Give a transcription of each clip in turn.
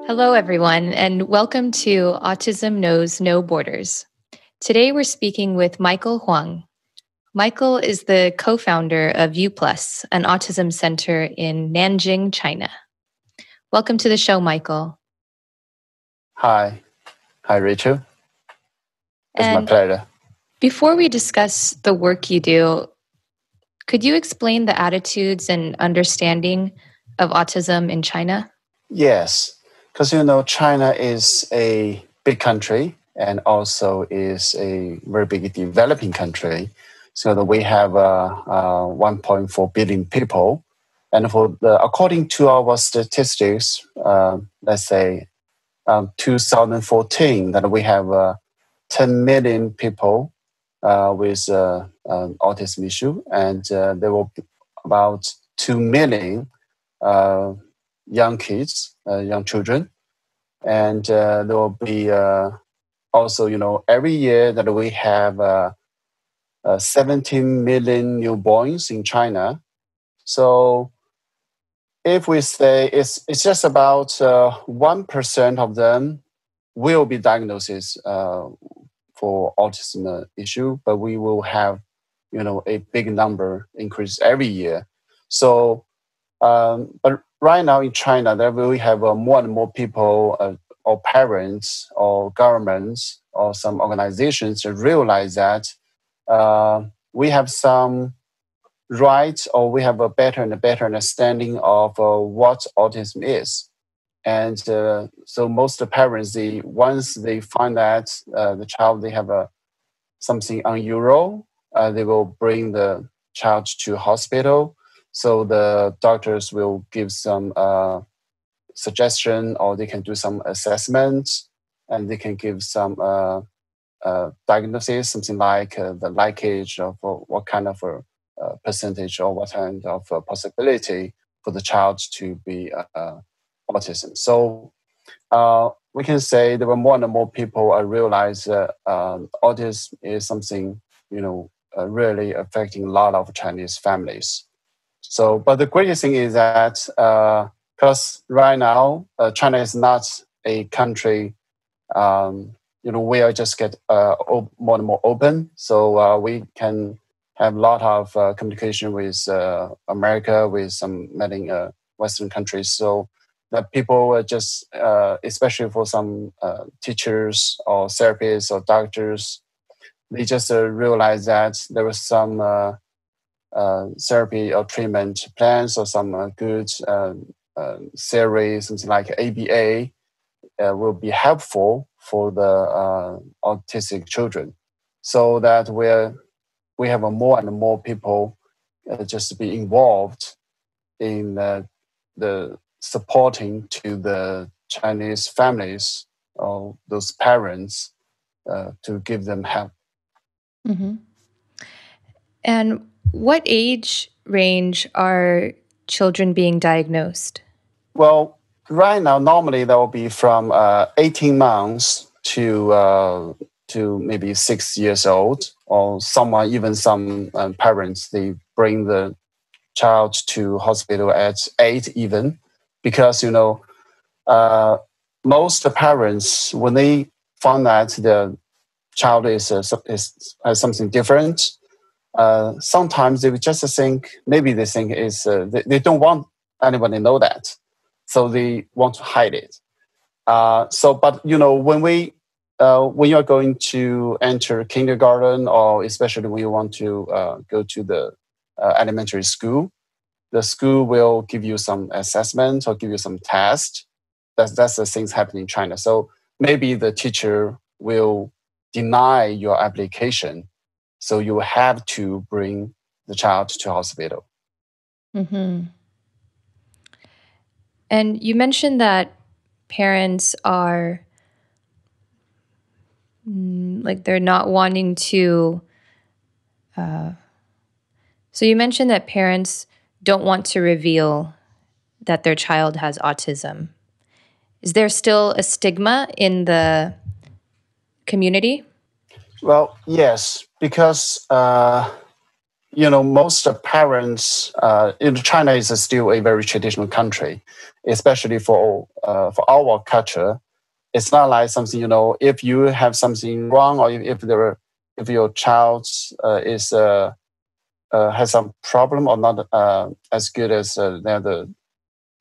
Hello, everyone, and welcome to Autism Knows No Borders. Today, we're speaking with Michael Huang. Michael is the co-founder of UPlus, an autism center in Nanjing, China. Welcome to the show, Michael. Hi, Rachel. It's my pleasure. Before we discuss the work you do, could you explain the attitudes and understanding of autism in China? Yes, because China is a big country and also is a very big developing country. So that we have 1.4 billion people, and according to our statistics, let's say 2014, that we have 10 million people with an autism issue, and there will be about 2 million young kids, young children, and there will be also, every year that we have 17 million newborns in China. So if we say it's just about 1% of them will be diagnosed for autism issue, but we will have, a big number increase every year. So, but right now in China, there we have more and more people, or parents, or governments, or some organizations to realize that we have some rights, or we have a better and better understanding of what autism is. And so most parents, once they find that the child, they have something unusual, they will bring the child to hospital. So the doctors will give some suggestion, or they can do some assessments, and they can give some diagnosis, something like the likelihood of what kind of a percentage or what kind of possibility for the child to be autism. So we can say there were more and more people realize that autism is something, really affecting a lot of Chinese families. So, but the greatest thing is that because right now China is not a country, we are just get more and more open. So we can have a lot of communication with America, with some many Western countries. So that people are just, especially for some teachers or therapists or doctors, they just realize that there was some therapy or treatment plans or some good theory, something like ABA, will be helpful for the autistic children, so that we have more and more people just to be involved in the supporting to the Chinese families or those parents to give them help. Mm-hmm. And what age range are children being diagnosed? Well, right now, normally that will be from 18 months to maybe 6 years old, or even some parents, they bring the child to hospital at 8 even, because, most parents, when they find that the child has something different, sometimes they would just think, maybe they think they don't want anyone to know that. So they want to hide it. But when you are going to enter kindergarten, or especially when you want to go to the elementary school, the school will give you some assessment or give you some test. That's the things happening in China. So maybe the teacher will deny your application. So you have to bring the child to hospital. Mm-hmm. And you mentioned that parents are they're not wanting to. So you mentioned that parents don't want to reveal that their child has autism. Is there still a stigma in the community? Well, yes, because most parents in China is still a very traditional country, especially for our culture. It's not like something, if you have something wrong, or if your child has some problem or not as good as the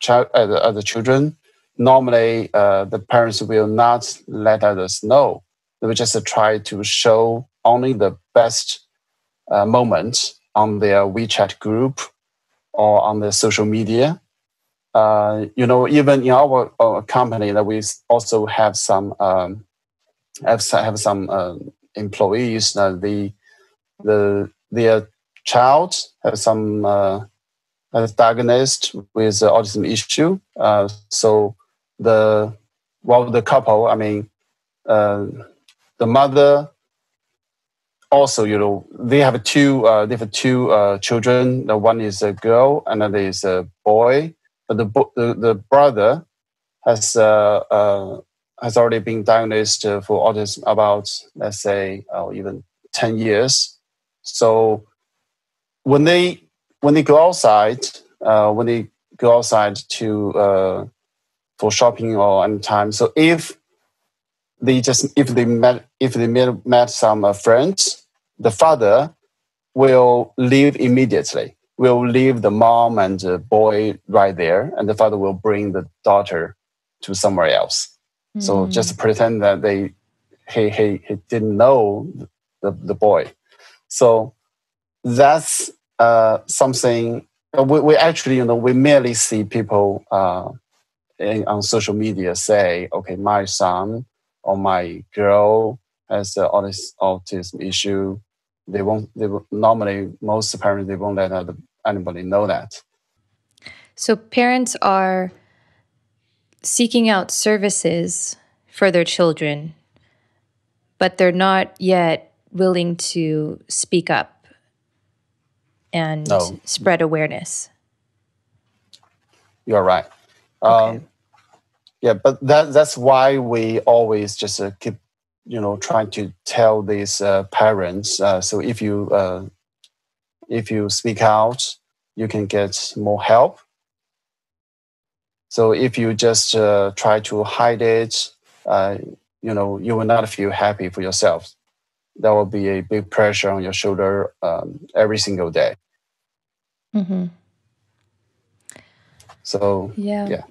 other children, normally the parents will not let others know. They will just try to show only the best moments on their WeChat group or on the social media. Even in our company, that we also have some employees that their child has diagnosed with autism issue. So the couple, the mother also, they have two children. The one is a girl, another is a boy. But the brother has already been diagnosed for autism about, let's say, even 10 years. So when they go outside, to for shopping or any time, so if they met some friends, the father will leave immediately. Will leave the mom and the boy right there, and the father will bring the daughter to somewhere else. So just pretend that he didn't know the boy. So that's something we actually, we merely see people on social media say, okay, my son or my girl has autism issue. Normally, most parents, they won't let anybody know that. So parents are seeking out services for their children, but they're not yet willing to speak up and spread awareness. You're right. Okay. Yeah, but that's why we always just keep, trying to tell these parents. So if you speak out, you can get more help. So if you just try to hide it, you will not feel happy for yourself. There will be a big pressure on your shoulder every single day. Mm-hmm. So yeah.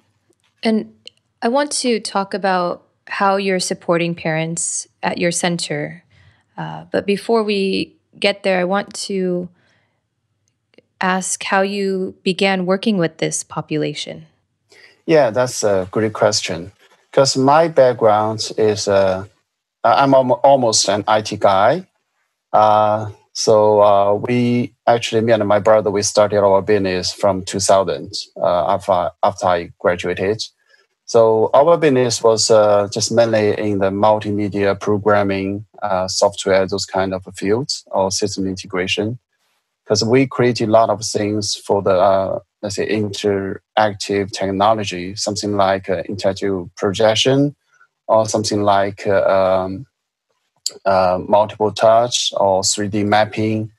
And I want to talk about how you're supporting parents at your center. But before we get there, I want to ask how you began working with this population. Yeah, that's a great question. Because my background is, I'm almost an IT guy. So we actually, me and my brother, we started our business from 2000 after I graduated. So our business was just mainly in the multimedia programming, software, those kind of fields, or system integration. Because we created a lot of things for the, let's say, interactive technology, something like interactive projection, or something like multiple touch or 3D mapping.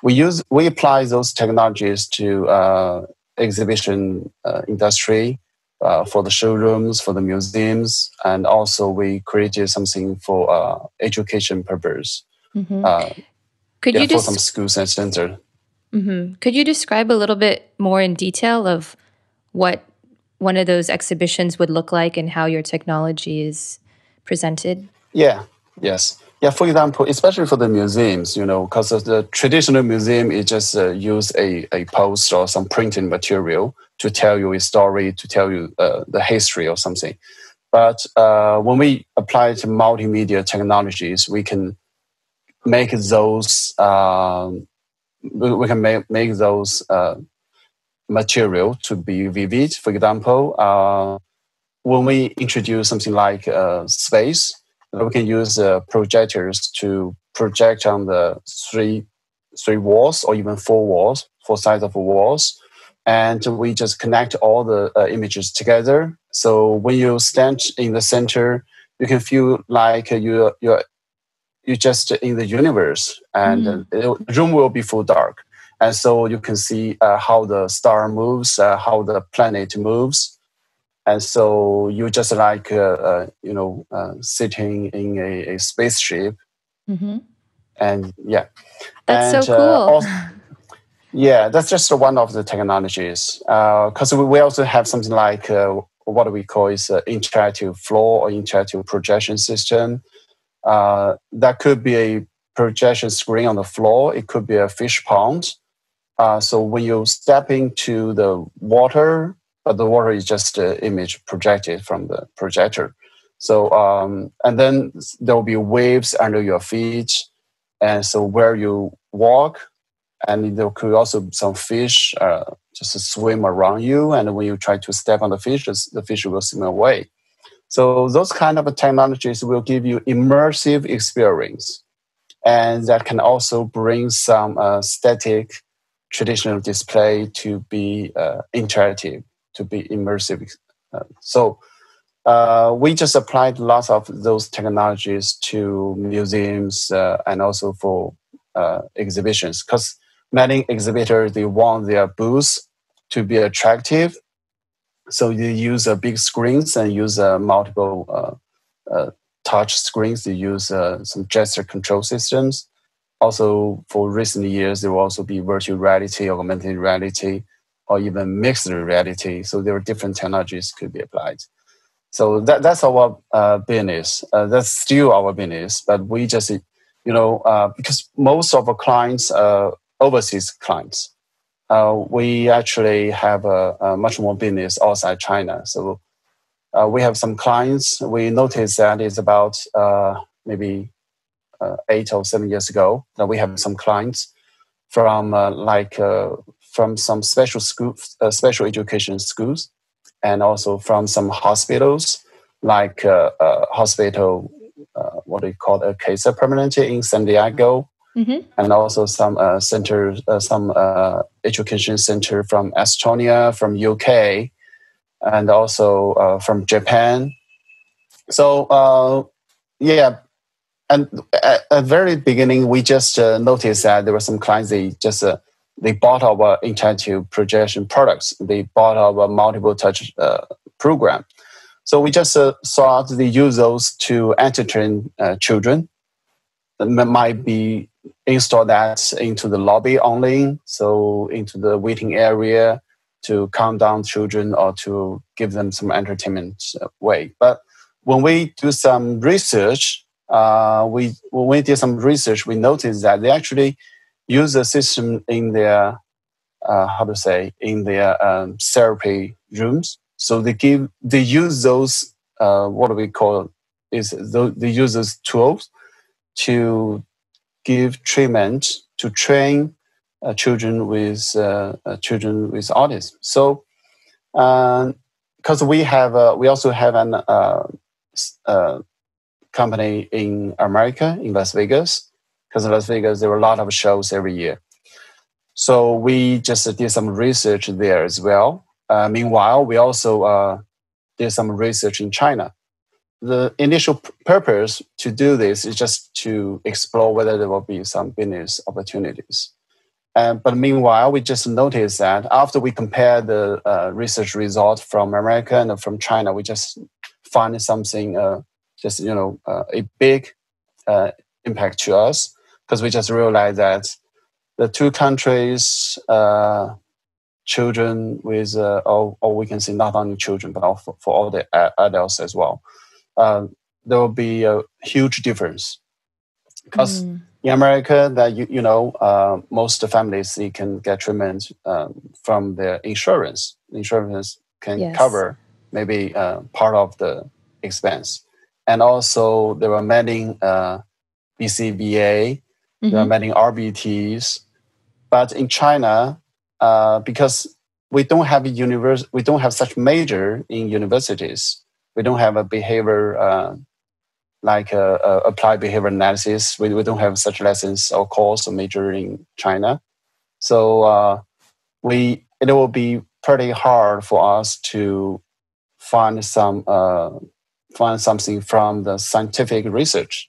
We apply those technologies to exhibition industry, for the showrooms, for the museums, and also we created something for education purpose. Mm-hmm. For some schools and centers. Mm-hmm. Could you describe a little bit more in detail of what one of those exhibitions would look like and how your technology is presented? Yes. For example, especially for the museums, because the traditional museum is just use a poster or some printed material to tell you a story, to tell you the history or something. But when we apply to multimedia technologies, we can make those make those material to be vivid. For example, when we introduce something like space, we can use projectors to project on the three walls or even four sides of walls, and we just connect all the images together. So when you stand in the center, you can feel like you're just in the universe, and the room will be full dark. And so you can see how the star moves, how the planet moves. And so you just like, sitting in a spaceship. Mm-hmm. And yeah. That's and, so cool. Yeah, that's just one of the technologies. Because we also have something like what we call is interactive floor or interactive projection system. That could be a projection screen on the floor. It could be a fish pond. So when you step into the water, but the water is just an image projected from the projector. So and then there will be waves under your feet, and so where you walk, and there could also be some fish just swim around you. And when you try to step on the fish will swim away. So those kind of technologies will give you immersive experience, and that can also bring some static traditional display to be interactive, to be immersive. So we just applied lots of those technologies to museums and also for exhibitions, because many exhibitors, they want their booths to be attractive. So they use big screens and use multiple touch screens. They use some gesture control systems. Also, for recent years, there will also be virtual reality, augmented reality, or even mixed reality. So there are different technologies could be applied. So that's our business. That's still our business, but we just, because most of our clients are overseas clients, we actually have a much more business outside China. So we have some clients. We noticed that it's about maybe 8 or 7 years ago that we have some clients from from some special schools, special education schools, and also from some hospitals, like hospital, what they call a Kaiser Permanente in San Diego, Mm-hmm. and also some centers, some education center from Estonia, from UK, and also from Japan. So yeah. And at the very beginning, we just noticed that there were some clients, they bought our interactive projection products. They bought our multiple touch program. So we just thought they use those to entertain children. Might be install that into the lobby only, so into the waiting area to calm down children or to give them some entertainment way. But when we do some research, when we did some research, we noticed that they actually use the system in their in their therapy rooms. So they use those what we call they use those tools to give treatment to train children with autism. So because we also have an company in America, in Las Vegas, because in Las Vegas there are a lot of shows every year. So we just did some research there as well. Meanwhile, we also did some research in China. The initial purpose to do this is just to explore whether there will be some business opportunities. But meanwhile, we just noticed that after we compare the research results from America and from China, we just find something a big impact to us, because we just realized that the two countries, children with, or we can say not only children, but also for all the adults as well, there will be a huge difference. Because in America, that most families, they can get treatment from their insurance. Insurance can cover maybe part of the expense. And also, there are many BCBA, there are many RBTs. But in China, because we don't have we don't have such major in universities. We don't have a behavior applied behavior analysis. We don't have such lessons or course or major in China. So it will be pretty hard for us to find something from the scientific research.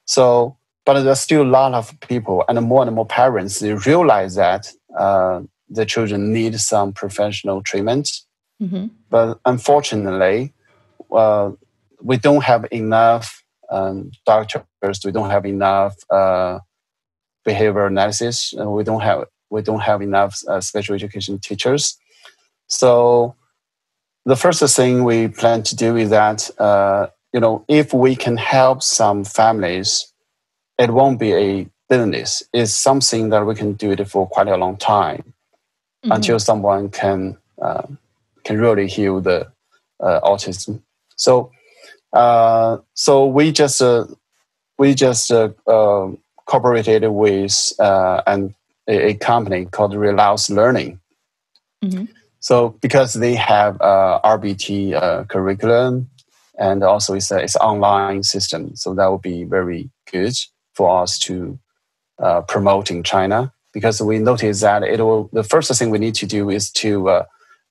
So, but there's still a lot of people and more parents, they realize that the children need some professional treatment. But unfortunately, we don't have enough doctors. We don't have enough behavior analysis, and we don't have enough special education teachers. So the first thing we plan to do is that if we can help some families, it won't be a business. It's something that we can do it for quite a long time until someone can really heal the autism. So we just cooperated with a company called Relaus Learning. So because they have RBT curriculum, and also it's an online system, so that would be very good for us to promote in China. Because we noticed that the first thing we need to do is to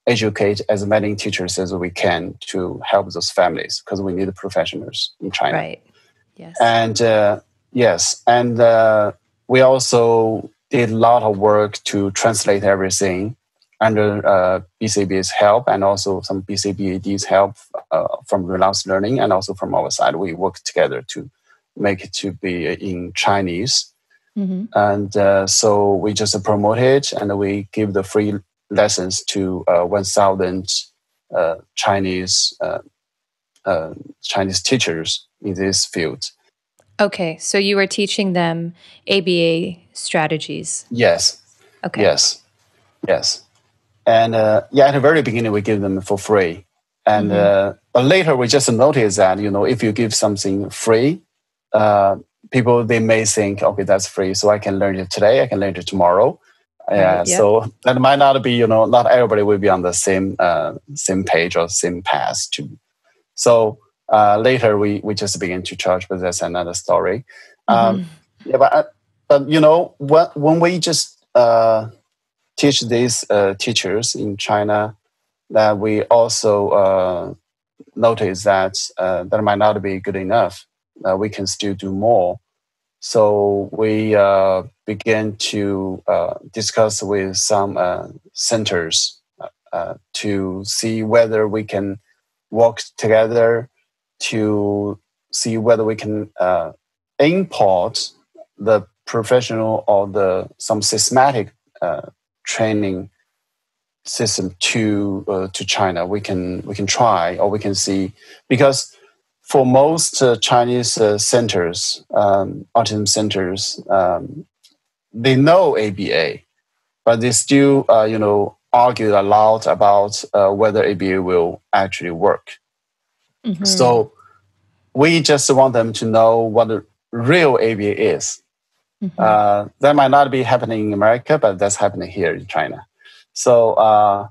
educate as many teachers as we can to help those families, because we need professionals in China. Right. Yes. And we also did a lot of work to translate everything under BCBA's help, and also some BCBAD's help from Relaus Learning, and also from our side. We worked together to make it to be in Chinese. And so we just promote it, and we give the free lessons to 1,000 Chinese teachers in this field. Okay, so you were teaching them ABA strategies. Yes. Okay. Yes. And at the very beginning, we give them for free. And but later, we just noticed that if you give something free, people, they may think, okay, that's free, so I can learn it today, I can learn it tomorrow. So that might not be, not everybody will be on the same page or same path too. So later we just begin to charge, but that's another story. But when we just teach these teachers in China, that we also notice that that might not be good enough. We can still do more. So we began to discuss with some centers to see whether we can work together to see whether we can import the professional or some systematic training system to China. We can try, or we can see, because for most Chinese centers, autism centers, they know ABA, but they still, argue a lot about whether ABA will actually work. So we just want them to know what the real ABA is. That might not be happening in America, but that's happening here in China. So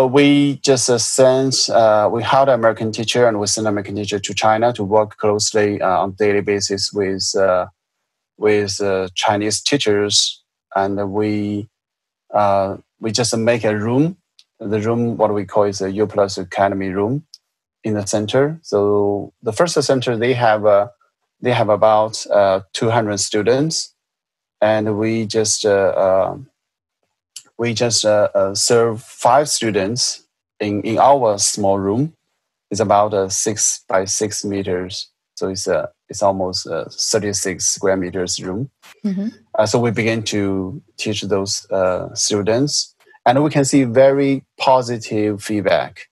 we just we hired an American teacher, and we sent an American teacher to China to work closely on a daily basis with Chinese teachers, and we just make a room. The room, what we call, is a UPlus Academy room in the center. So the first center, they have about 200 students, and we just serve 5 students in our small room. It's about 6 by 6 meters, so it's almost 36 square meters room. So we begin to teach those students, and we can see very positive feedback.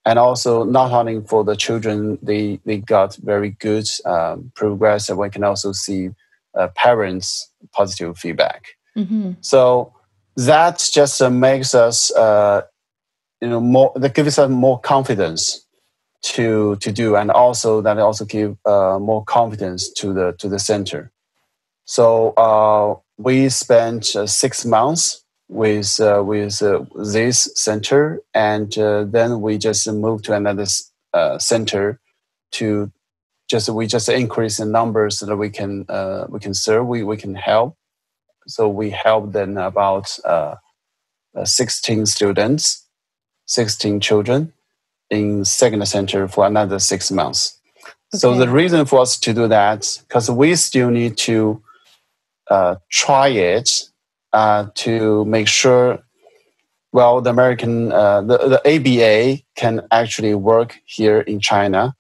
And also, not only for the children, they got very good progress, and we can also see parents' positive feedback. So that just makes us, more. That gives us more confidence to do, and also that also give more confidence to the center. So we spent 6 months with this center, and then we just moved to another center to we just increase the numbers so that we can serve, we can help. So we helped then about 16 students, 16 children in second center for another 6 months. Okay. So the reason for us to do that, because we still need to try it to make sure, well, the American, the ABA can actually work here in China,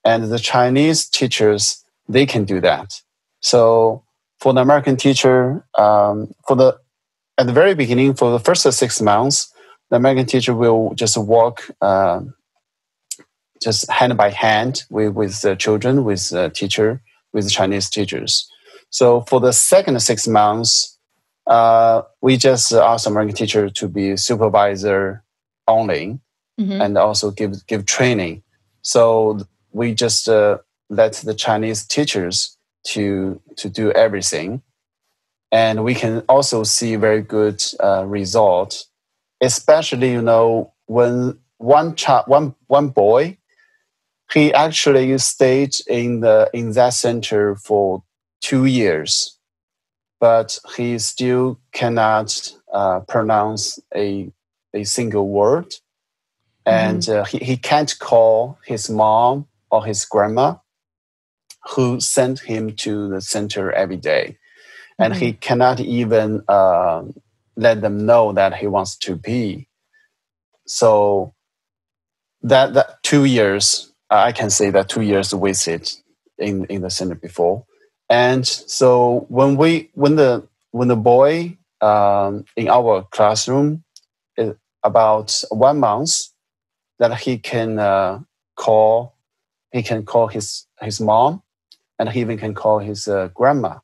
and the Chinese teachers, they can do that. So for the American teacher, at the very beginning, for the first 6 months, the American teacher will just work just hand by hand with the children, with the teacher, with the Chinese teachers. So for the second 6 months, we just ask the American teacher to be supervisor only, and also give training. So we just let the Chinese teachers to do everything. And we can also see very good results, especially, when one boy, he actually stayed in that center for 2 years, but he still cannot pronounce a single word. And he can't call his mom or his grandma, who sent him to the center every day. And he cannot even let them know that he wants to be. So that 2 years, I can say that 2 years wasted in the center before. And so when the boy in our classroom is about 1 month, that he can call his mom, and he even can call his grandma.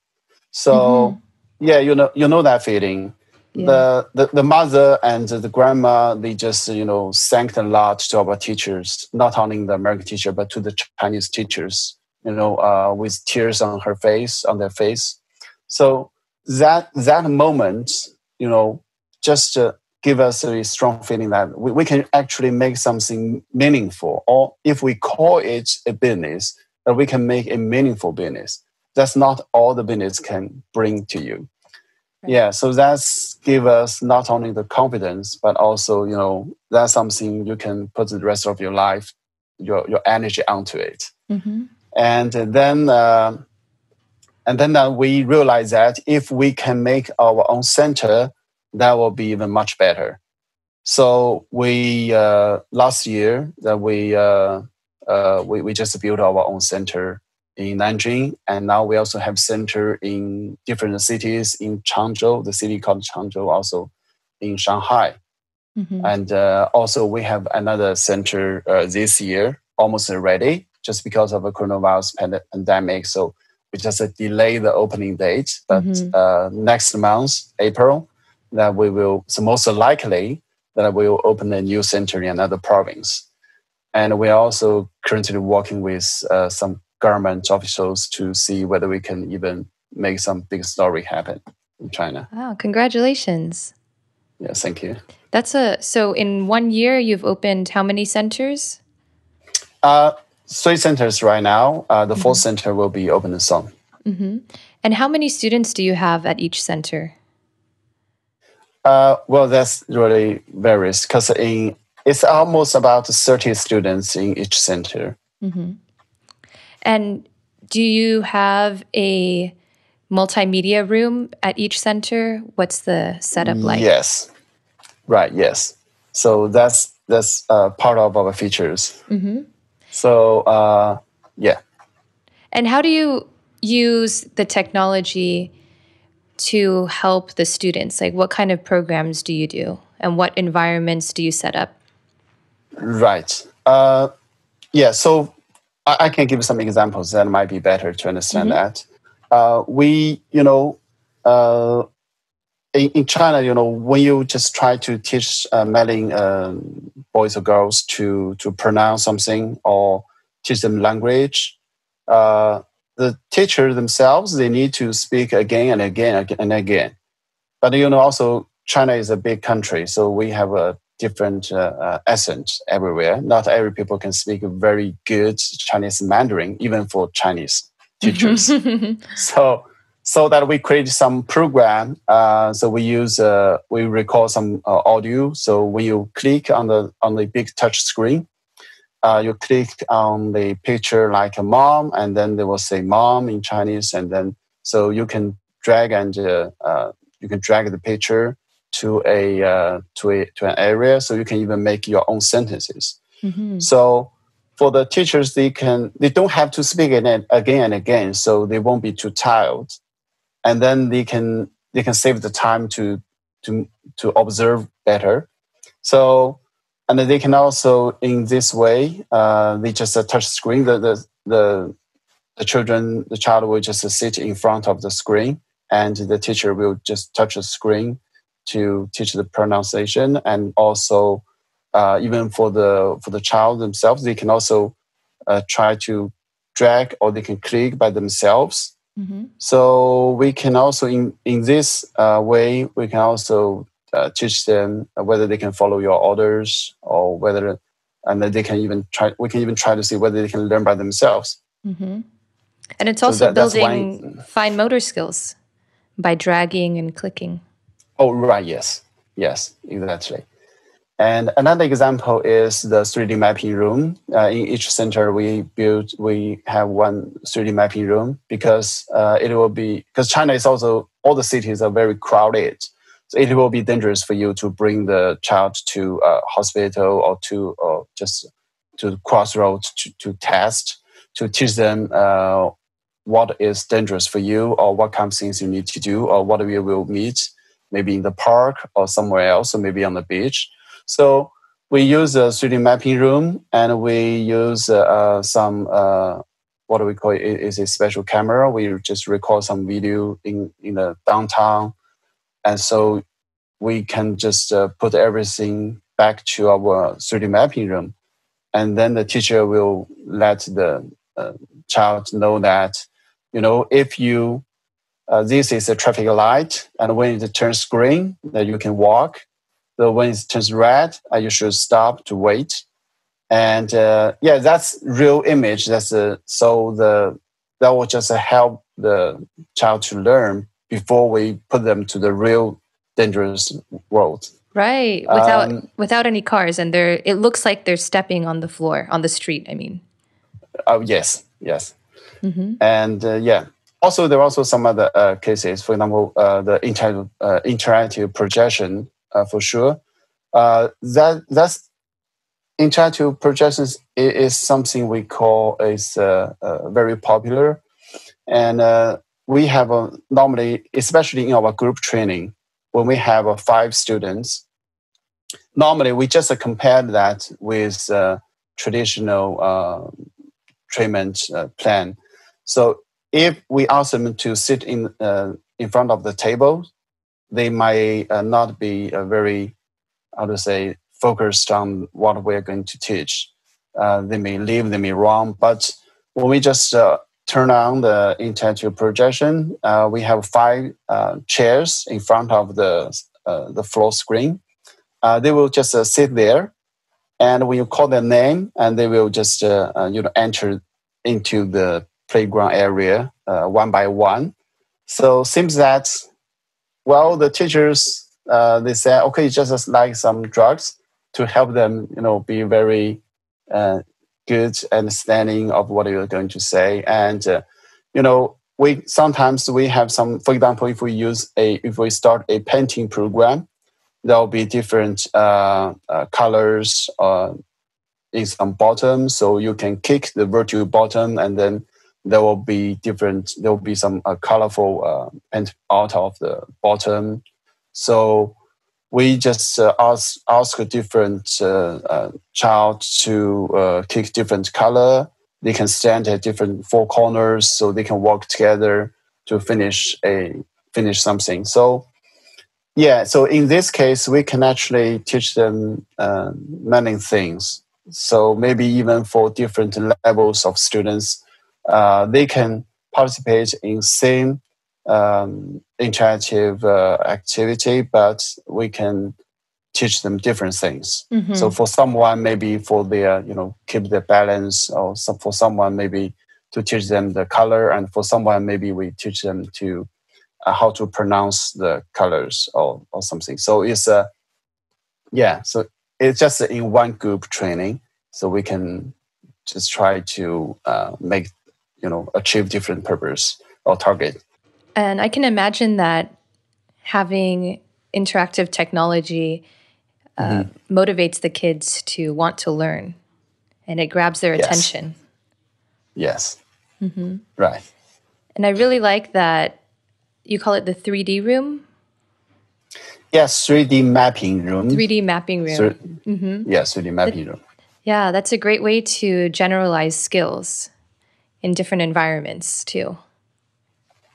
So you know that feeling. Yeah. The mother and the grandma, they just thanked a lot to our teachers, not only the American teacher but to the Chinese teachers, with tears on their face. So that moment, just give us a strong feeling that we can actually make something meaningful, or if we call it a business, that we can make a meaningful business. That's not all the business can bring to you. Right. Yeah, so that's give us not only the confidence, but also, that's something you can put the rest of your life, your energy onto it. And then we realize that if we can make our own center, that will be even much better. So we last year that we just built our own center in Nanjing, and now we also have center in different cities, in Changzhou, the city called Changzhou, also in Shanghai. And also we have another center this year, almost ready, just because of the coronavirus pandemic. So we just delay the opening date, but next month, April, that we will, so most likely that we will open a new center in another province. And we are also currently working with some government officials to see whether we can even make some big story happen in China. Wow, congratulations. Yes, thank you. So in 1 year, you've opened how many centers? 3 centers right now. The 4th center will be opened soon. And how many students do you have at each center? Well, that's really varies, because it's almost about 30 students in each center. And do you have a multimedia room at each center? What's the setup like? Yes. Right, yes. So that's part of our features. So, yeah. And how do you use the technology to help the students? Like, what kind of programs do you do? And what environments do you set up? Right. Yeah, so I can give some examples that might be better to understand that. In China, when you just try to teach mailing boys or girls to pronounce something or teach them language, the teacher themselves, they need to speak again and again and again. But also China is a big country, so we have a different accent everywhere. Not every people can speak very good Chinese Mandarin, even for Chinese teachers. So that we create some program. So we record some audio. So when you click on the big touch screen, you click on the picture like a mom, and then they will say mom in Chinese, and then so you can drag and can drag the picture to an area, so you can even make your own sentences. Mm-hmm. So for the teachers, they don't have to speak it again and again, so they won't be too tired, and then they can save the time to observe better. So, and then they can also, in this way, they just touch screen. The child will just sit in front of the screen, and the teacher will just touch the screen to teach the pronunciation. And also, even for the child themselves, they can also try to drag, or they can click by themselves. Mm-hmm. So we can also, in this way, we can also teach them whether they can follow your orders, or whether, and then they can even try. We can even try to see whether they can learn by themselves. Mm-hmm. And it's also building fine motor skills by dragging and clicking. Oh, right. Yes, exactly. And another example is the 3D mapping room. In each center, we have one 3D mapping room, because because China is also, all the cities are very crowded. So it will be dangerous for you to bring the child to a hospital, or just to crossroads to test, to teach them what is dangerous for you, or what kind of things you need to do, or what we will meet, maybe in the park or somewhere else, or maybe on the beach. So we use a 3D mapping room, and we use some, what do we call it? It's a special camera. We just record some video in the downtown. And so we can just put everything back to our 3D mapping room. And then the teacher will let the child know that, if you, this is a traffic light, and when it turns green, that you can walk. So when it turns red, you should stop to wait. And that's real image. That will just help the child to learn before we put them to the real dangerous world. Right, without any cars, and it looks like they're stepping on the floor, on the street, I mean. Oh, yes. Mm-hmm. And also there are also some other cases. For example, the interactive projection, for sure. That's interactive projections is something we call is very popular, and we have normally, especially in our group training, when we have 5 students, normally we just compare that with traditional treatment plan. So if we ask them to sit in front of the table, they might not be very, how to say, focused on what we're going to teach. They may leave, they may wrong. But when we just turn on the interactive projection, we have 5 chairs in front of the floor screen. They will just sit there, and when you call their name, and they will just enter into the playground area one by one. So it seems that, well, the teachers, they say, okay, it's just like some drugs to help them, be very good understanding of what you're going to say. And, we sometimes have some, for example, if we start a painting program, there'll be different colors in some bottom. So you can kick the virtual bottom, and then there will be some colorful paint out of the bottom. So we just ask a different child to kick different color. They can stand at different 4 corners, so they can work together to finish something. So so in this case, we can actually teach them many things. So maybe even for different levels of students, they can participate in same interactive activity, but we can teach them different things. Mm-hmm. So for someone, maybe for their, keep their balance, or for someone, maybe to teach them the color, and for someone, maybe we teach them to how to pronounce the colors or something. So it's so it's just in one group training. So we can just try to make, achieve different purpose or target. And I can imagine that having interactive technology motivates the kids to want to learn, and it grabs their attention. Yes. Right. And I really like that you call it the 3D room. Yes, 3D mapping room. 3D mapping room. Yes, 3D mapping room. Yeah, that's a great way to generalize skills in different environments too.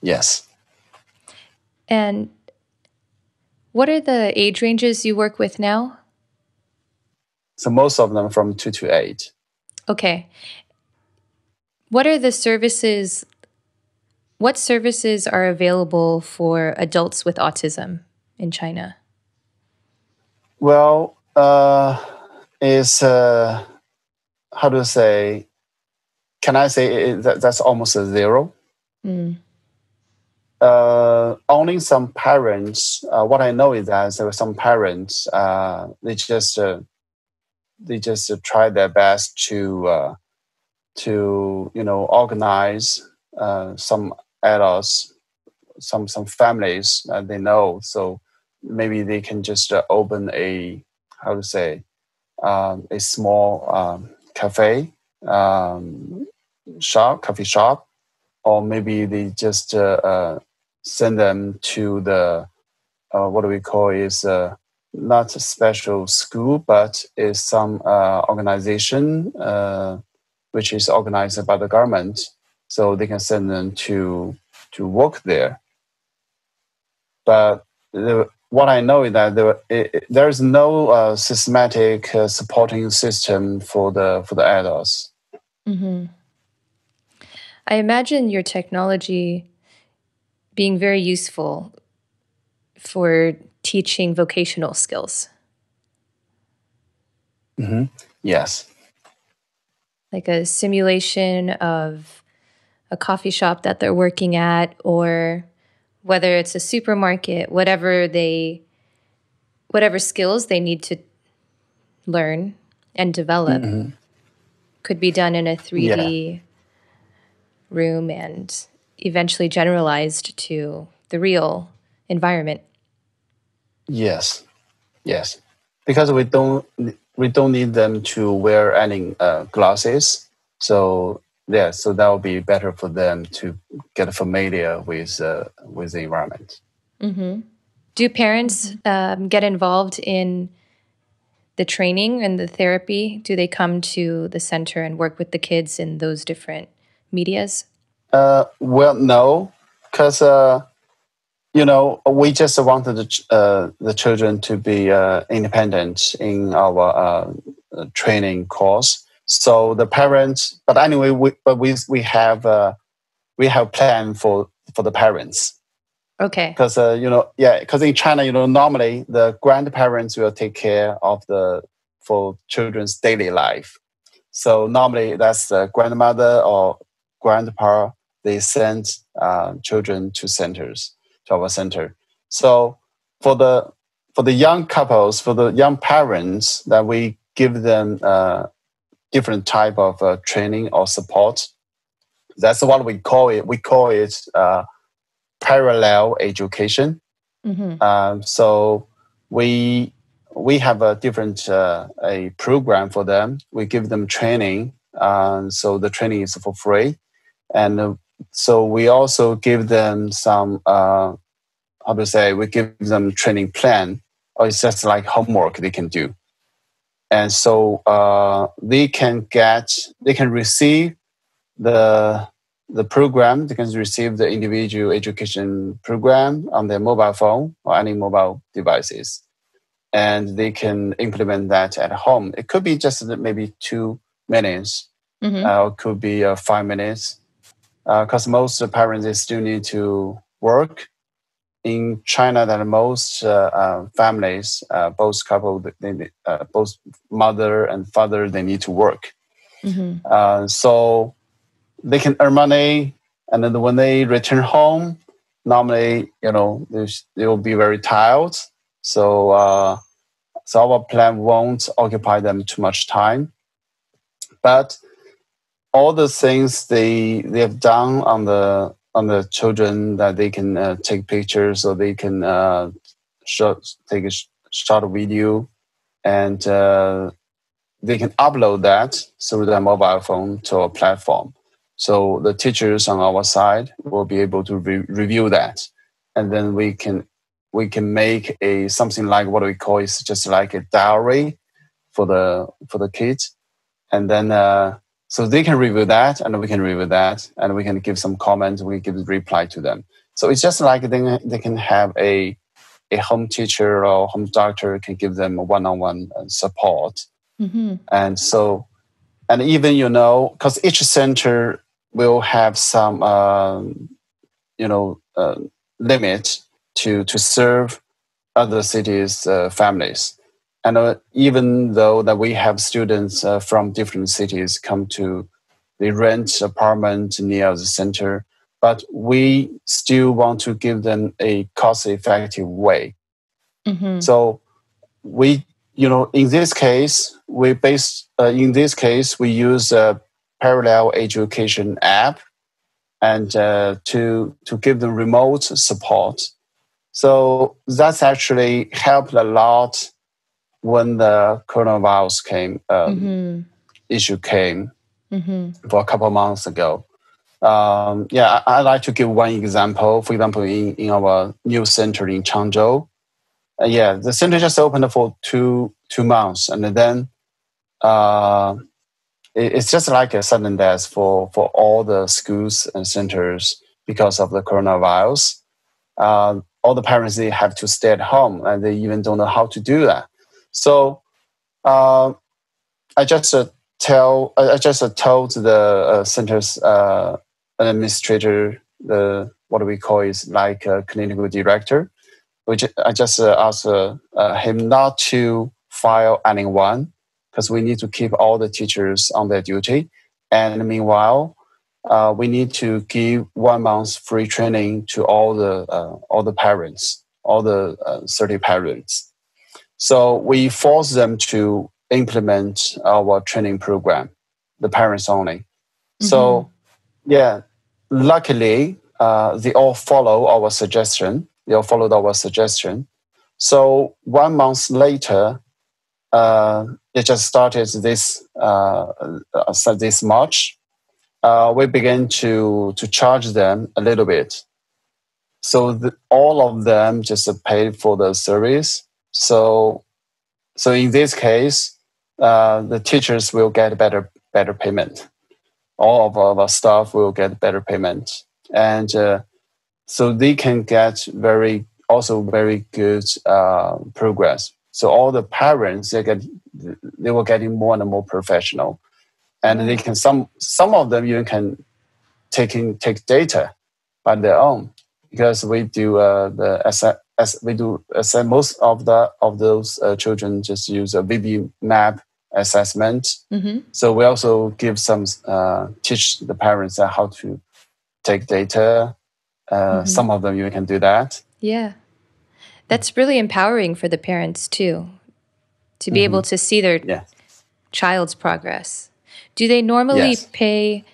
Yes. And what are the age ranges you work with now? So most of them from 2 to 8. Okay. What are the services? What services are available for adults with autism in China? Well, it's how to say? Can I say that's almost a zero? Only some parents. What I know is that there were some parents. They just try their best to organize some adults, some families they know. So maybe they can just open a a small cafe coffee shop, or maybe they just send them to the what do we call is not a special school, but is some organization which is organized by the government, so they can send them to work there. But what I know is that there is no systematic supporting system for the adults. I imagine your technology being very useful for teaching vocational skills. Yes. Like a simulation of a coffee shop that they're working at, or whether it's a supermarket, whatever skills they need to learn and develop could be done in a 3D room and eventually generalized to the real environment. Yes. Because we don't need them to wear any glasses. So so that will be better for them to get familiar with the environment. Do parents get involved in the training and the therapy? Do they come to the center and work with the kids in those different medias? Well, no, because we just wanted the children to be independent in our training course. So the parents, but anyway, we have plan for the parents. Okay. Because because in China, normally the grandparents will take care of for children's daily life. So normally that's the grandmother or grandpa. They send children to our center. So for the young couples, for the young parents, that we give them different type of training or support. That's what we call it. We call it parallel education. So we have a different a program for them. We give them training, so the training is for free, and so we also give them some we give them training plan, or it's just like homework they can do, and so they can receive the program. They can receive the individual education program on their mobile phone or any mobile devices, and they can implement that at home. It could be just maybe 2 minutes, or it could be 5 minutes, because most parents, they still need to work. In China, that most families, both couple, both mother and father, they need to work. So they can earn money, and then when they return home, normally, they will be very tired. So our plan won't occupy them too much time. But all the things they have done on the on the children that they can take pictures, or they can take a short video, and they can upload that through their mobile phone to a platform. So the teachers on our side will be able to review that, and then we can make something like what we call is just like a diary for the kids, and then so they can review that, and we can review that, and we can give some comments, we give a reply to them. So it's just like they can have a home teacher or home doctor can give them a one-on-one support. Mm-hmm. And so, and even, because each center will have some, limit to serve other cities' families. And even though that we have students from different cities they rent apartment near the center, but we still want to give them a cost-effective way. Mm-hmm. So we, in this case, we use a parallel education app, and to give them remote support. So that's actually helped a lot when the coronavirus issue came for a couple of months ago. I'd like to give one example. For example, in our new center in Changzhou, the center just opened for two months, and then it's just like a sudden death for all the schools and centers because of the coronavirus. All the parents, they have to stay at home, and they even don't know how to do that. So I just told the center's administrator, what we call is like a clinical director, which I just asked him not to fire anyone, because we need to keep all the teachers on their duty. And meanwhile, we need to give 1 month free training to all the parents, all the 30 parents. So we force them to implement our training program, the parents only. Mm-hmm. So luckily, they all follow our suggestion. They all followed our suggestion. So 1 month later, it just started this March. We began to charge them a little bit. So all of them just paid for the service. So in this case, the teachers will get better payment. All of our staff will get better payment, and so they can get very good progress. So all the parents, they were getting more and more professional, and they can some of them even can take data by their own, because we do most of those children just use a VB map assessment. Mm-hmm. So we also give teach the parents how to take data. Some of them you can do that. Yeah. That's really empowering for the parents too, to be able to see their child's progress. Do they normally pay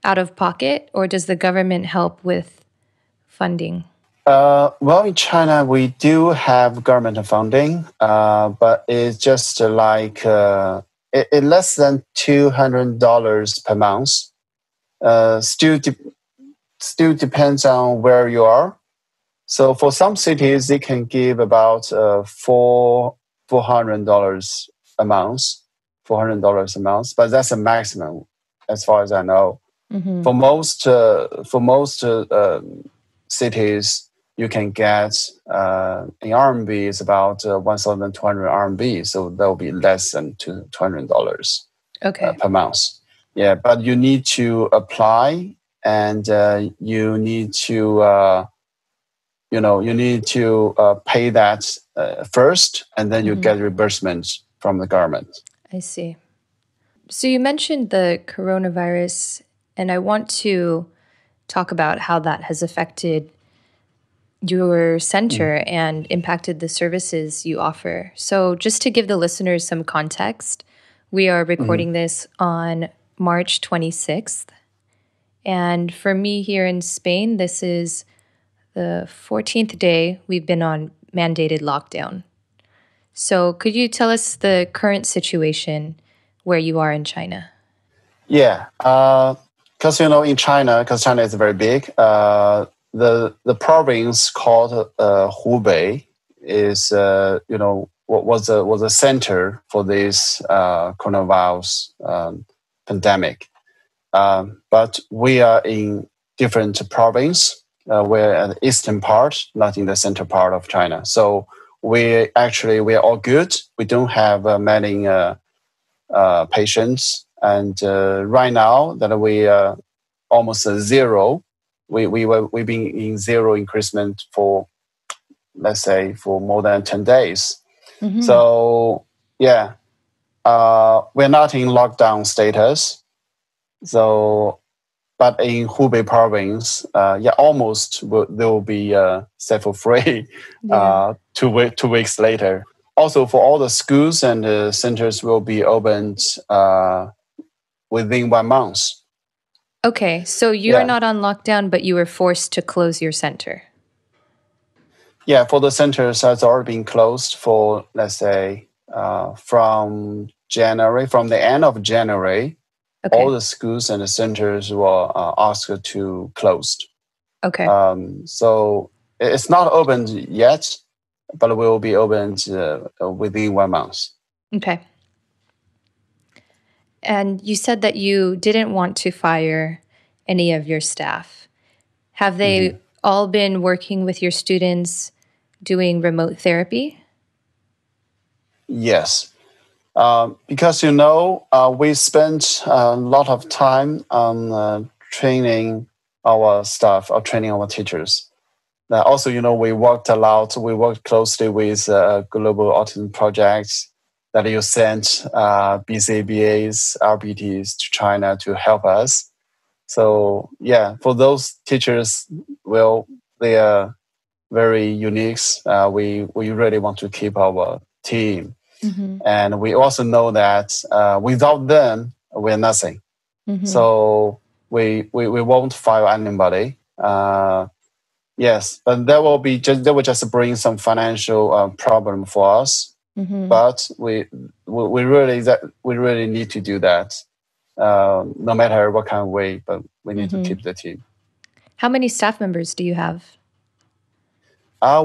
out of pocket, or does the government help with funding? Well, in China, we do have government funding, but it's just like it less than $200 per month. Still depends on where you are. So for some cities, they can give about $400 a month, $400 a month, but that's a maximum, as far as I know. Mm-hmm. For most cities, you can get in RMB is about 1,200 RMB, so that will be less than $200 per month. Yeah, but you need to apply, and you need to pay that first, and then you get reimbursement from the government. I see. So you mentioned the coronavirus, and I want to talk about how that has affected your center and impacted the services you offer. So just to give the listeners some context, we are recording this on March 26th, And for me here in Spain, this is the 14th day we've been on mandated lockdown. So could you tell us the current situation where you are in China? Yeah, because in China, because China is very big, the province called Hubei is was a center for this coronavirus pandemic. But we are in different province. We're at the eastern part, not in the center part of China. So we are all good. We don't have many patients, and right now that we are almost zero. We've been in zero increasement for, let's say, for more than 10 days. Mm-hmm. So yeah, we're not in lockdown status. So, but in Hubei province, almost they will be set for free 2 weeks later. Also, for all the schools and centers will be opened within 1 month. Okay, so you're not on lockdown, but you were forced to close your center. Yeah, for the centers, has already been closed for, let's say, from the end of January. Okay. All the schools and the centers were asked to close. Okay. So it's not opened yet, but it will be opened within 1 month. Okay. And you said that you didn't want to fire any of your staff. Have they all been working with your students doing remote therapy? Yes. Because, we spent a lot of time on training our staff or training our teachers. Also, we worked a lot. We worked closely with Global Autism Project that you sent BCBAs, RBTs to China to help us. So, yeah, for those teachers, they are very unique. We really want to keep our team. Mm-hmm. And we also know that without them, we're nothing. Mm-hmm. So we won't fire anybody. Yes, but that will just bring some financial problem for us. Mm-hmm. But we really need to do that, no matter what kind of way. But we need to keep the team. How many staff members do you have?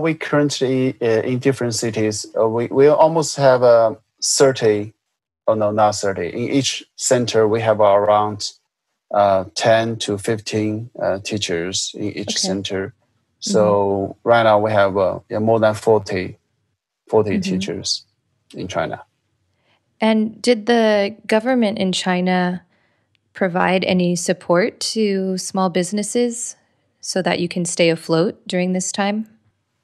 We currently in different cities. We almost have 30. Oh no, not 30. In each center, we have around 10 to 15 teachers in each center. So right now we have more than 40 teachers in China. And did the government in China provide any support to small businesses so that you can stay afloat during this time?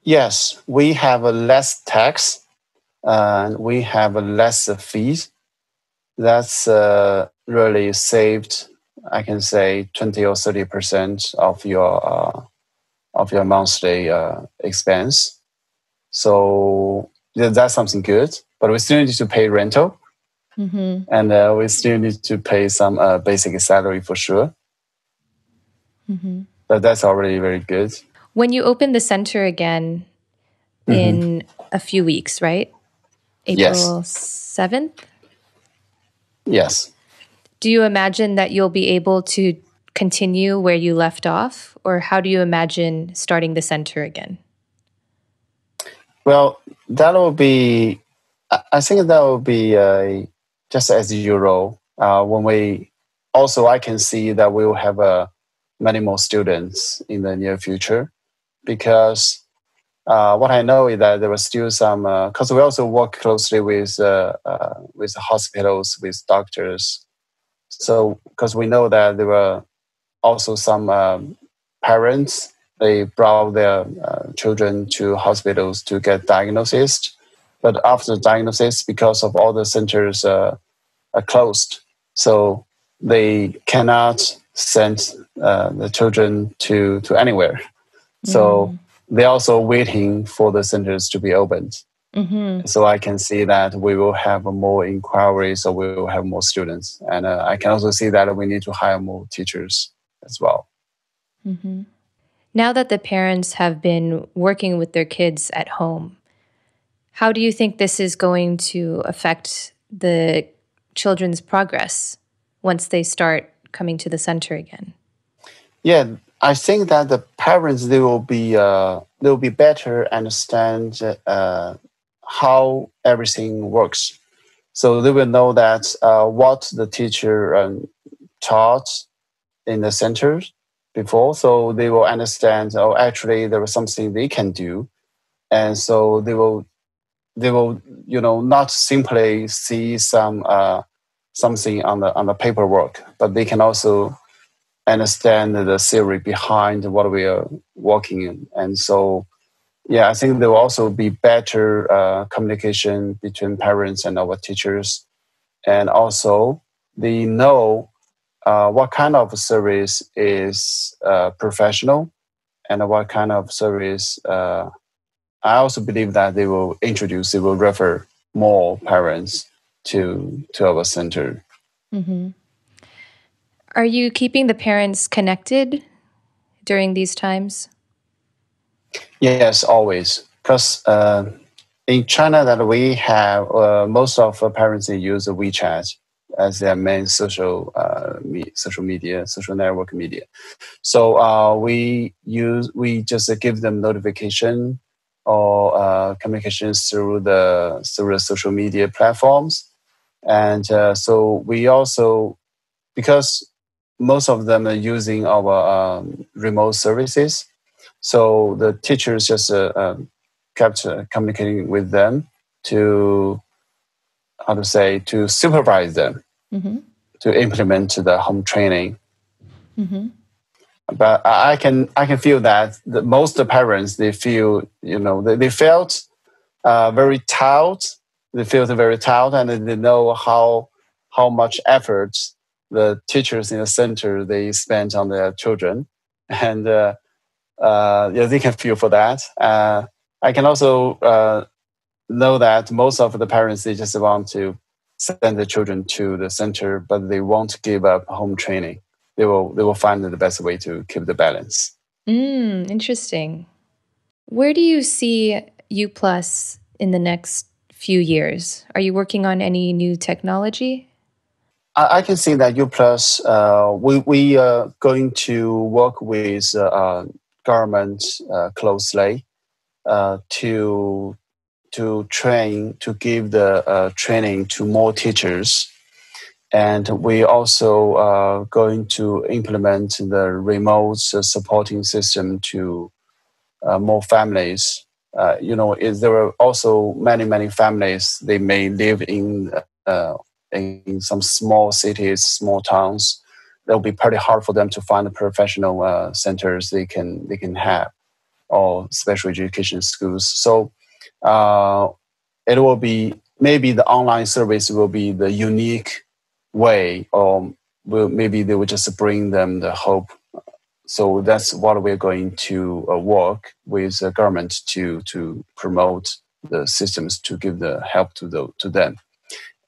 Yes, we have a less tax and we have a less fees. That's really saved, I can say, 20 or 30% of your monthly expense. So that's something good. But we still need to pay rental. Mm-hmm. And we still need to pay some basic salary for sure. Mm-hmm. But that's already very good. When you open the center again in a few weeks, right? April 7th? Yes. Do you imagine that you'll be able to continue where you left off? Or how do you imagine starting the center again? Well, I think that will be just as usual. I can see that we will have many more students in the near future, because what I know is that there were still some, because we also work closely with hospitals, with doctors. So, because we know that there were also some parents, they brought their children to hospitals to get diagnosis. But after diagnosis, because of all the centers are closed, so they cannot send the children to anywhere. So they're also waiting for the centers to be opened. Mm-hmm. So I can see that we will have more inquiries, or we will have more students. And I can also see that we need to hire more teachers. as well. Mm-hmm. Now that the parents have been working with their kids at home, how do you think this is going to affect the children's progress once they start coming to the center again? Yeah, I think that the parents they will be better understand how everything works. So they will know that what the teacher taught in the center before. So they will understand. Oh, actually, there was something they can do, and so they will not simply see something on the paperwork, but they can also understand the theory behind what we are working in. And so, yeah, I think there will also be better communication between parents and our teachers. And also, they know what kind of service is professional and what kind of service. I also believe that they will refer more parents to our center. Mm-hmm. Are you keeping the parents connected during these times? Yes, always. Because in China, that we have most of our parents they use WeChat as their main social media, social network media. So we just give them notification or communications through the social media platforms, and so we also, because most of them are using our remote services, so the teachers just kept communicating with them to to supervise them, Mm-hmm. to implement the home training. Mm-hmm. But I can feel that most parents they feel they felt very tired. They feel very tired, and they know how much effort the teachers in the center they spend on their children, and yeah, they can feel for that. I can also know that most of the parents they just want to send the children to the center, but they won't give up home training. They will find the best way to keep the balance. Interesting. Where do you see UPlus in the next few years? Are you working on any new technology? I can see that UPlus, we are going to work with government closely to train, to give the training to more teachers. And we also are going to implement the remote supporting system to more families. There are also many families. They may live in some small cities, small towns. It'll be pretty hard for them to find the professional centers they can have, or special education schools. So it will be, maybe the online service will be the unique way, or maybe they will just bring them the hope. So that's what we're going to work with the government to promote the systems, to give the help to them.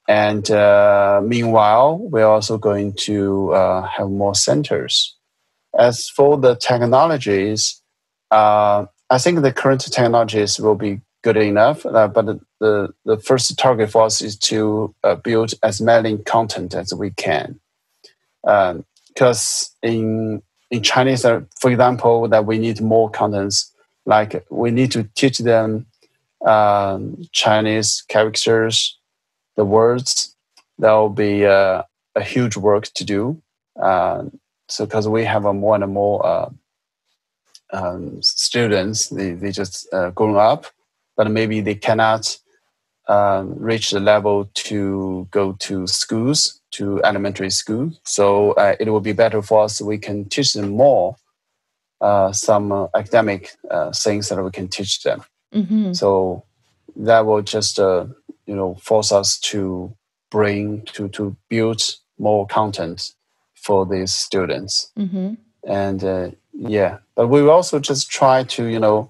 And meanwhile, we're also going to have more centers. As for the technologies, I think the current technologies will be good enough, but the first target for us is to build as many content as we can. Because in Chinese, for example, that we need more contents, like we need to teach them Chinese characters, the words. That will be a huge work to do. So because we have more and more students, they just grown up, but maybe they cannot reach the level to go to schools, to elementary school. So it will be better for us. We can teach them more, some academic things that we can teach them. Mm-hmm. So that will just force us to build more content for these students. Mm-hmm. And yeah, but we will also just try to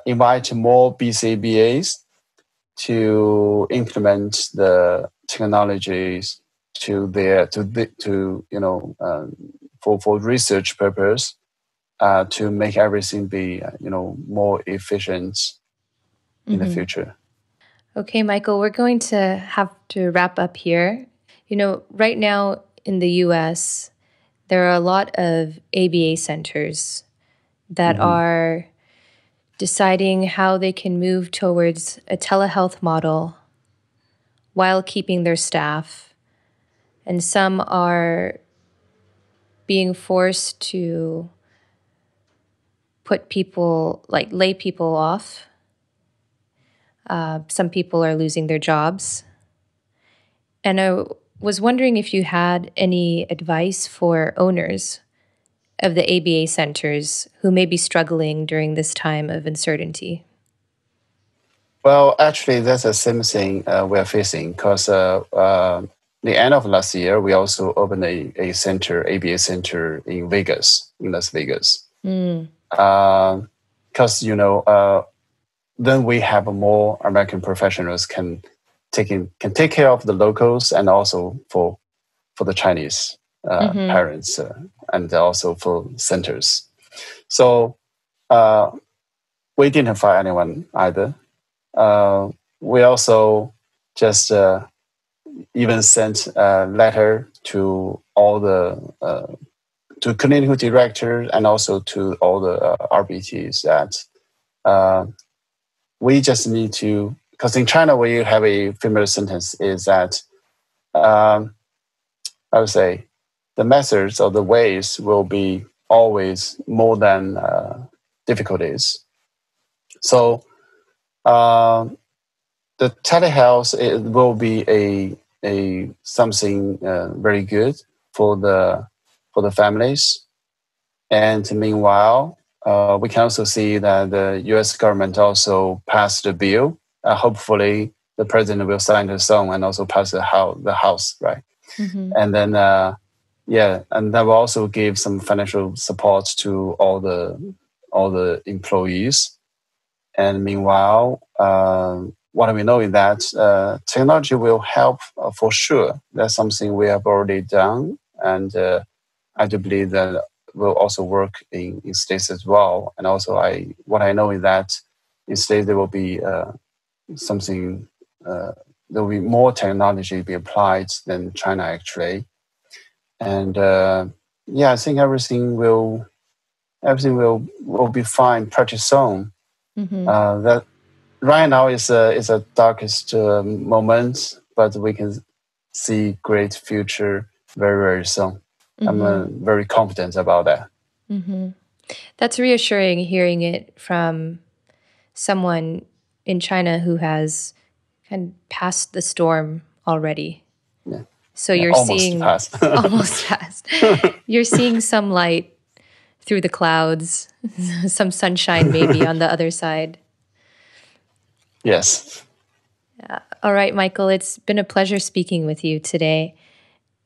invite more BCBAs to implement the technologies for research purpose to make everything be more efficient in the future. Okay, Michael, we're going to have to wrap up here. Right now in the US, there are a lot of ABA centers that are deciding how they can move towards a telehealth model while keeping their staff. And some are being forced to put people, like lay people off. Some people are losing their jobs. And I was wondering if you had any advice for owners of the ABA centers who may be struggling during this time of uncertainty. Well, actually, that's the same thing we're facing because the end of last year, we also opened a center, ABA center in Las Vegas. Because, then we have more American professionals can take care of the locals and also for the Chinese parents and also for centers. So we didn't fire anyone either. We also just even sent a letter to all the to clinical directors and also to all the RBTs that we just need to, because in China we have a familiar sentence is that I would say the methods or the ways will be always more than difficulties. So the telehealth, it will be a something very good for the families. And meanwhile, we can also see that the U.S. government also passed a bill. Hopefully, the president will sign it soon and also pass the House, right? And then, and that will also give some financial support to all the employees. And meanwhile, what we know is that technology will help for sure. That's something we have already done, and I do believe that will also work in states as well. And also, what I know is that in states there will be something. There will be more technology be applied than China actually, and I think everything will be fine pretty soon. That right now is a darkest moment, but we can see great future very, very soon. I'm very confident about that. That's reassuring hearing it from someone in China who has kind of passed the storm already. Yeah. So you're seeing almost passed. You're seeing some light through the clouds, some sunshine maybe on the other side. Yes. All right, Michael, it's been a pleasure speaking with you today.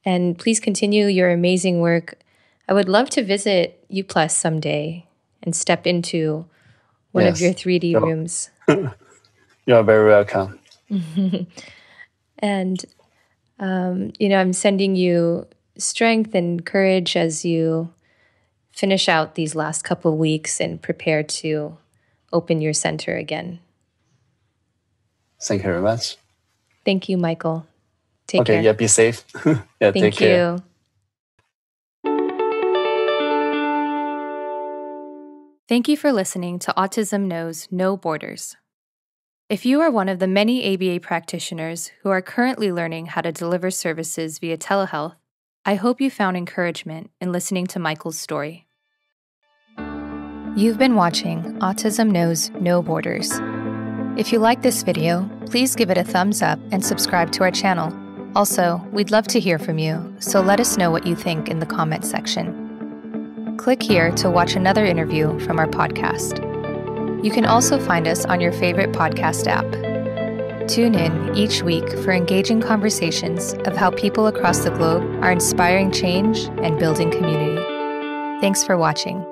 And please continue your amazing work. I would love to visit UPlus someday and step into one of your 3D rooms. You're very welcome. And, I'm sending you strength and courage as you finish out these last couple of weeks and prepare to open your center again. Thank you very much. Thank you, Michael. Take care. Okay, yeah, be safe. Take care. Thank you for listening to Autism Knows No Borders. If you are one of the many ABA practitioners who are currently learning how to deliver services via telehealth, I hope you found encouragement in listening to Michael's story. You've been watching Autism Knows No Borders. If you like this video, please give it a thumbs up and subscribe to our channel. Also, we'd love to hear from you, so let us know what you think in the comments section. Click here to watch another interview from our podcast. You can also find us on your favorite podcast app. Tune in each week for engaging conversations of how people across the globe are inspiring change and building community. Thanks for watching.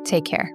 Take care.